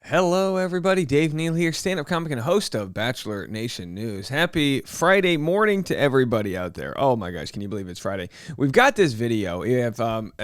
Hello, everybody. Dave Neal here, stand-up comic and host of Bachelor Nation News. Happy Friday morning to everybody out there. Oh my gosh, can you believe it's Friday? We've got this video. We have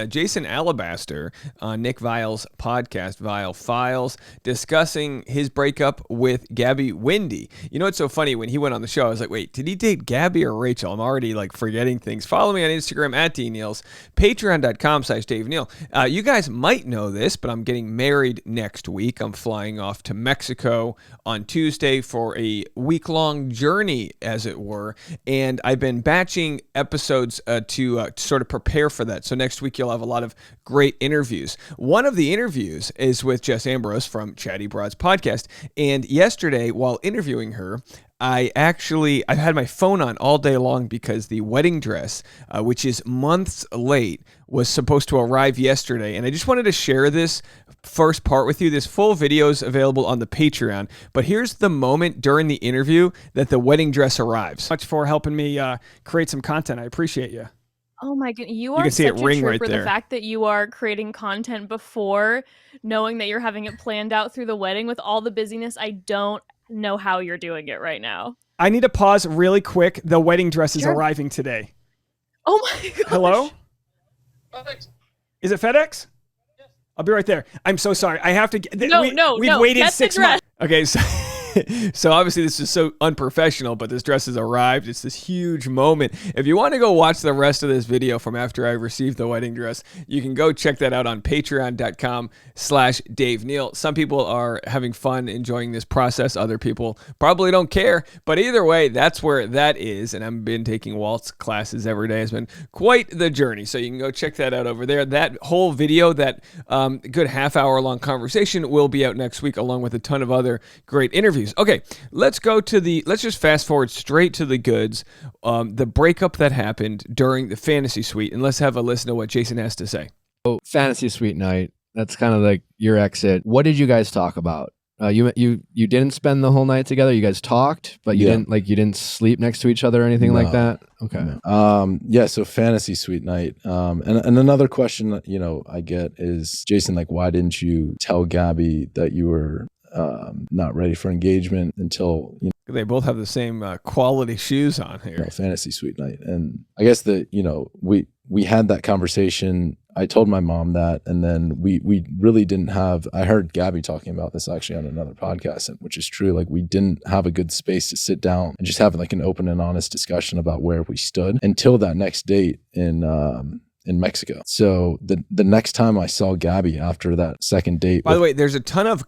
Jason Alabaster on Nick Viall's podcast, Viall Files, discussing his breakup with Gabby Windey. You know what's so funny? When he went on the show, I was like, wait, did he date Gabby or Rachel? I'm already forgetting things. Follow me on Instagram at DNeals, patreon.com/Dave Neal. You guys might know this, but I'm getting married next week. I'm flying off to Mexico on Tuesday for a week-long journey, as it were, and I've been batching episodes to sort of prepare for that. So next week you'll have a lot of great interviews. One of the interviews is with Jess Ambrose from Chatty Broads podcast, and yesterday, while interviewing her, I've had my phone on all day long because the wedding dress, which is months late, was supposed to arrive yesterday. And I just wanted to share this first part with you. This full video is available on the Patreon. But here's the moment during the interview that the wedding dress arrives. Much for helping me create some content. I appreciate you. Oh my goodness, you can are see such it a ring right trooper. there. The fact that you are creating content before knowing that you're having it planned out through the wedding with all the busyness, I don't know how you're doing it right now. I need to pause really quick. The wedding dress is arriving today. Oh my gosh. Hello? FedEx. Is it FedEx? Yes. I'll be right there. I'm so sorry. I have to get... We've waited Get 6 the dress. months. Okay, so obviously this is so unprofessional, but this dress has arrived. It's this huge moment. If you want to go watch the rest of this video from after I received the wedding dress, you can go check that out on patreon.com/Dave Neal. Some people are having fun enjoying this process. Other people probably don't care. But either way, that's where that is. And I've been taking waltz classes every day. It's been quite the journey. So you can go check that out over there. That whole video, that good half-hour-long conversation will be out next week, along with a ton of other great interviews. Okay, let's just fast forward straight to the goods. The breakup that happened during the fantasy suite, and let's have a listen to what Jason has to say. Oh, fantasy suite night. That's kind of like your exit. What did you guys talk about? You didn't spend the whole night together. You guys talked, but you didn't sleep next to each other or anything like that. Okay. Yeah. So fantasy suite night. And another question that, I get is, Jason, why didn't you tell Gabby that you were not ready for engagement until They both have the same quality shoes on here. fantasy suite night? And I guess that we had that conversation. I told my mom that, and then we really didn't have. I heard Gabby talking about this actually on another podcast, which is true. We didn't have a good space to sit down and just have an open and honest discussion about where we stood until that next date in Mexico. So the next time I saw Gabby after that second date. By the way, there's a ton of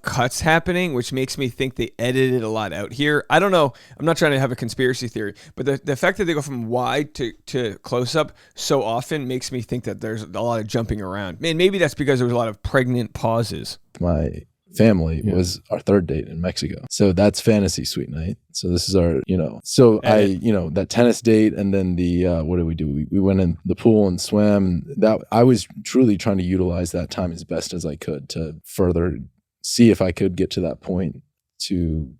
cuts happening, which makes me think they edited a lot out here. I don't know. I'm not trying to have a conspiracy theory, but the fact that they go from wide to close up so often makes me think that there's a lot of jumping around. Man, maybe that's because there was a lot of pregnant pauses. My family was our third date in Mexico. So that's fantasy suite night. So this is our, that tennis date, and then the, what did we do? We went in the pool and swam. That I was truly trying to utilize that time as best as I could to further see if I could get to that point to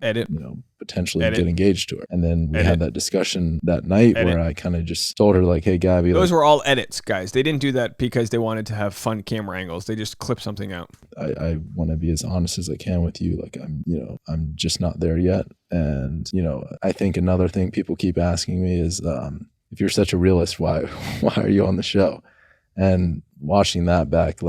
potentially get engaged to her. And then we had that discussion that night where I kind of just told her hey, Gabby. Those were all edits, guys. They didn't do that because they wanted to have fun camera angles. They just clipped something out. I want to be as honest as I can with you. I'm just not there yet. And, I think another thing people keep asking me is, if you're such a realist, why are you on the show? And watching that back,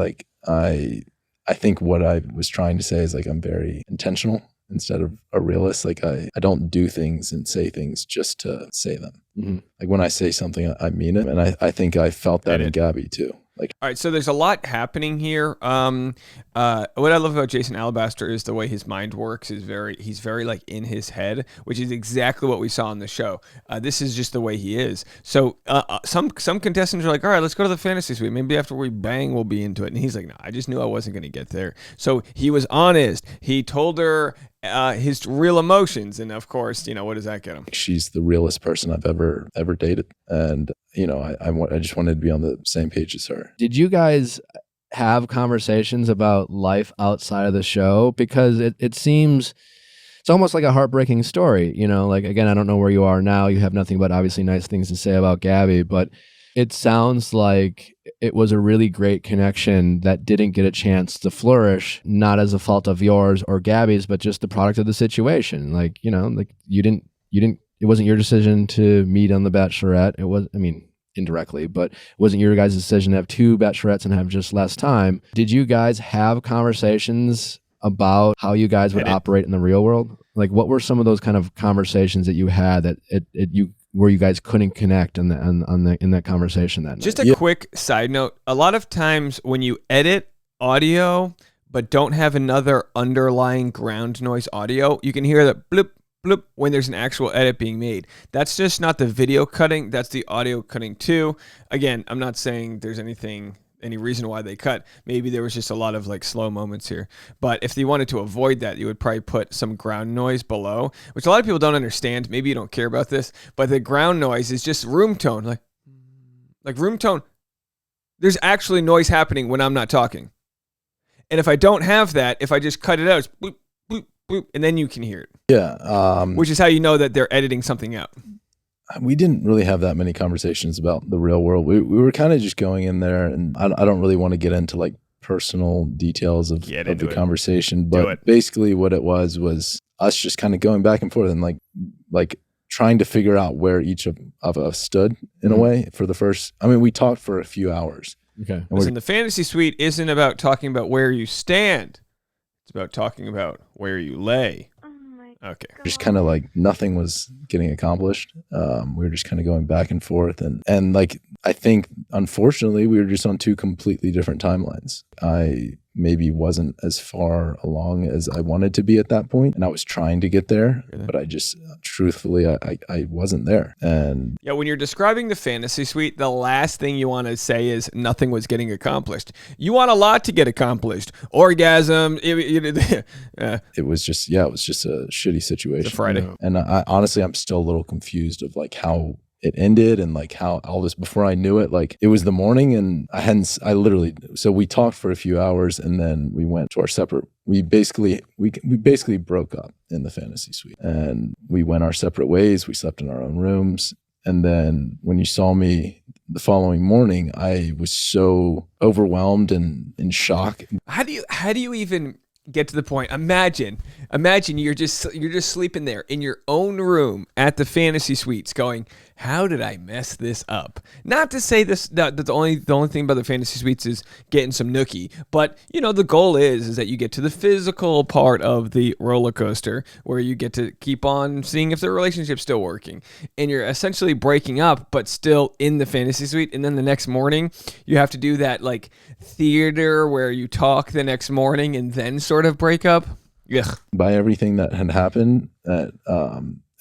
I think what I was trying to say is I'm very intentional instead of a realist. I don't do things and say things just to say them. Mm-hmm. When I say something, I mean it. And I think I felt that in Gabby too. All right, so there's a lot happening here. What I love about Jason Alabaster is the way his mind works. He's very in his head, which is exactly what we saw on the show. This is just the way he is. So some contestants are like, all right, let's go to the fantasy suite. Maybe after we bang, we'll be into it. And he's like, no, I just knew I wasn't going to get there. So he was honest. He told her his real emotions, and of course, what does that get him? She's the realest person I've ever dated, and I just wanted to be on the same page as her. Did you guys have conversations about life outside of the show? Because it seems it's almost like a heartbreaking story. Again, I don't know where you are now. You have nothing but obviously nice things to say about Gabby, but it sounds like it was a really great connection that didn't get a chance to flourish, not as a fault of yours or Gabby's, but just the product of the situation. Like, you know, like you didn't, it wasn't your decision to meet on The Bachelorette. It was, I mean, indirectly, but it wasn't your guys' decision to have 2 bachelorettes and have just less time. Did you guys have conversations about how you guys would operate in the real world? Like, what were some of those kind of conversations that you had that where you guys couldn't connect in that conversation that night? Just a quick side note. A lot of times when you edit audio but don't have another underlying ground noise audio, you can hear that blip, blip when there's an actual edit being made. That's just not the video cutting. That's the audio cutting too. Again, I'm not saying there's any reason why they cut. Maybe there was just a lot of like slow moments here. But if you wanted to avoid that, you would probably put some ground noise below, which a lot of people don't understand. Maybe you don't care about this, but the ground noise is just room tone. Like room tone. There's actually noise happening when I'm not talking. And if I don't have that, if I just cut it out, it's bloop, bloop, bloop, and then you can hear it. Yeah. Which is how you know that they're editing something out. We didn't really have that many conversations about the real world. We were kind of just going in there, and I don't really want to get into like personal details of the conversation, but basically what it was us just kind of going back and forth and like trying to figure out where each of us stood in a way for the first. I mean, we talked for a few hours. Okay. Listen, the fantasy suite isn't about talking about where you stand. It's about talking about where you lay. Okay. Just kind of like nothing was getting accomplished. We were just kind of going back and forth. And like, I think, unfortunately, we were just on 2 completely different timelines. I maybe wasn't as far along as I wanted to be at that point, and I was trying to get there, but I just, truthfully, I wasn't there. And yeah, when you're describing the fantasy suite, the last thing you want to say is nothing was getting accomplished. You want a lot to get accomplished. Orgasm. It was just a shitty situation. It's a Friday. And I honestly, I'm still a little confused of like how it ended and like how all this, before I knew it, like it was the morning and so we talked for a few hours and then we went to our separate, we basically broke up in the fantasy suite and we went our separate ways. We slept in our own rooms. And then when you saw me the following morning, I was so overwhelmed and in shock. How do you even get to the point? Imagine you're just sleeping there in your own room at the fantasy suites going, how did I mess this up? Not to say this that the only thing about the fantasy suites is getting some nookie, but you know the goal is that you get to the physical part of the roller coaster where you get to keep on seeing if the relationship's still working, and you're essentially breaking up but still in the fantasy suite. And then the next morning you have to do that like theater where you talk the next morning and then sort of break up. Ugh. By everything that had happened,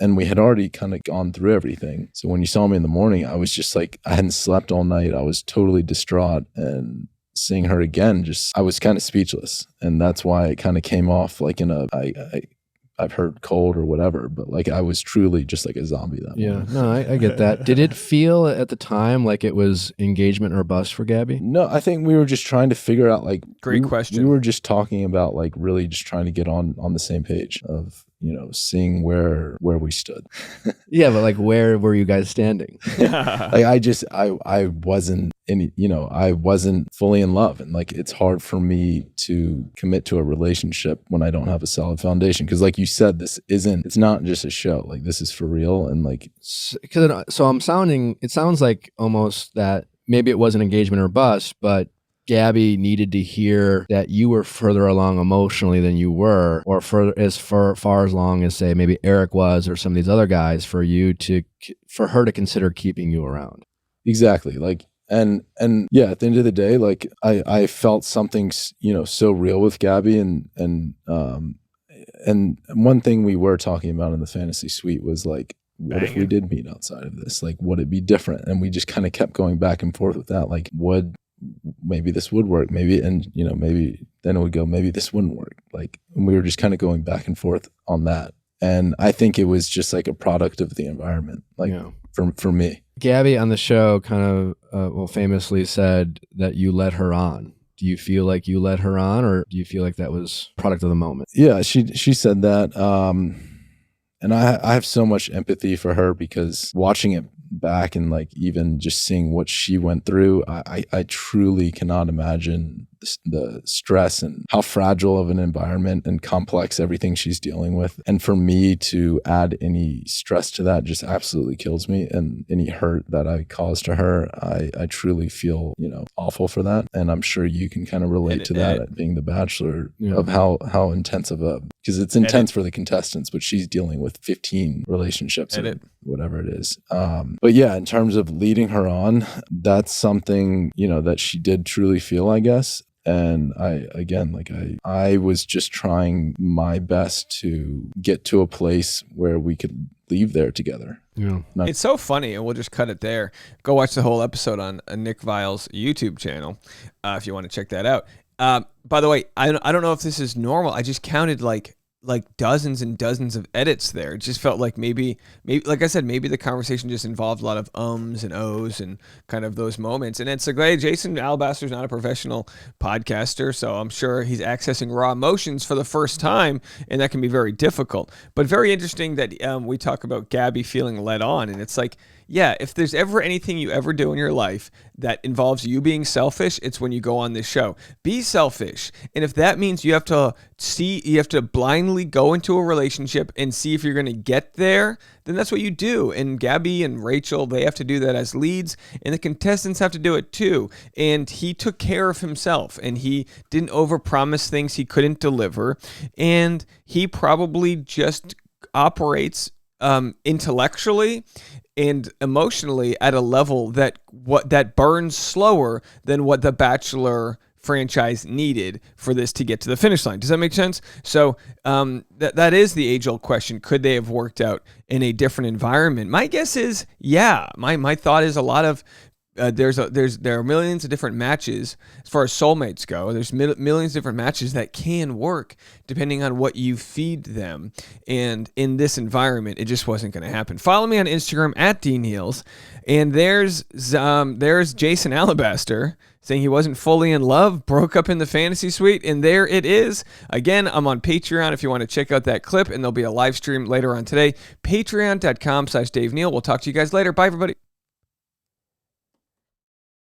and we had already kind of gone through everything. So when you saw me in the morning, I was just like, I hadn't slept all night. I was totally distraught, and seeing her again, I was kind of speechless. And that's why it kind of came off like I've heard cold or whatever, but like I was truly just like a zombie that morning. No, I get that. Did it feel at the time like it was engagement or bust for Gabby? No, I think we were just trying to figure out like, great question. We were just talking about like really just trying to get on the same page of, you know, seeing where we stood. Yeah, but like where were you guys standing? Like I wasn't I wasn't fully in love, and like it's hard for me to commit to a relationship when I don't have a solid foundation, because like you said, it's not just a show. Like this is for real. And like so it sounds like almost that maybe it wasn't engagement or bust, but Gabby needed to hear that you were further along emotionally than you were, or far along as say maybe Eric was, or some of these other guys, for her to consider keeping you around. Exactly. Like, and yeah, at the end of the day, like I felt something, so real with Gabby, and one thing we were talking about in the fantasy suite was like, what if we did meet outside of this? Like, would it be different? And we just kind of kept going back and forth with that. Like, maybe this would work, maybe then it would go, maybe this wouldn't work. Like, and we were just kind of going back and forth on that. And I think it was just like a product of the environment, like for me. Gabby on the show kind of famously said that you led her on. Do you feel like you led her on, or do you feel like that was product of the moment? Yeah, she said that. And I have so much empathy for her, because watching it back and like even just seeing what she went through, I truly cannot imagine the stress and how fragile of an environment and complex everything she's dealing with. And for me to add any stress to that just absolutely kills me. And any hurt that I caused to her, I truly feel, awful for that. And I'm sure you can kind of relate to that being the Bachelor, of how intense because it's intense for the contestants, but she's dealing with 15 relationships or whatever it is. But yeah, in terms of leading her on, that's something, that she did truly feel, I guess. And I was just trying my best to get to a place where we could leave there together. Yeah. It's so funny, and we'll just cut it there. Go watch the whole episode on Nick Vile's YouTube channel if you want to check that out. By the way, I don't know if this is normal. I just counted like dozens and dozens of edits there. It just felt like maybe like I said, maybe the conversation just involved a lot of ums and ohs and kind of those moments. And it's like, hey, Jason Alabaster's not a professional podcaster, so I'm sure he's accessing raw emotions for the first time, and that can be very difficult. But very interesting that we talk about Gabbey feeling led on, and it's like, yeah, if there's ever anything you ever do in your life that involves you being selfish, it's when you go on this show. Be selfish. And if that means you have to blindly go into a relationship and see if you're going to get there, then that's what you do. And Gabbey and Rachel, they have to do that as leads, and the contestants have to do it too. And he took care of himself, and he didn't overpromise things he couldn't deliver. And he probably just operates intellectually and emotionally at a level that burns slower than what the Bachelor franchise needed for this to get to the finish line. Does that make sense? So that is the age-old question. Could they have worked out in a different environment? My guess is, yeah. My thought is a lot of there are millions of different matches as far as soulmates go. There's millions of different matches that can work depending on what you feed them. And in this environment, it just wasn't going to happen. Follow me on Instagram at DNeals. And there's Jason Alabaster saying he wasn't fully in love, broke up in the fantasy suite, and there it is. Again, I'm on Patreon if you want to check out that clip, and there'll be a live stream later on today. Patreon.com/Dave Neal. We'll talk to you guys later. Bye, everybody.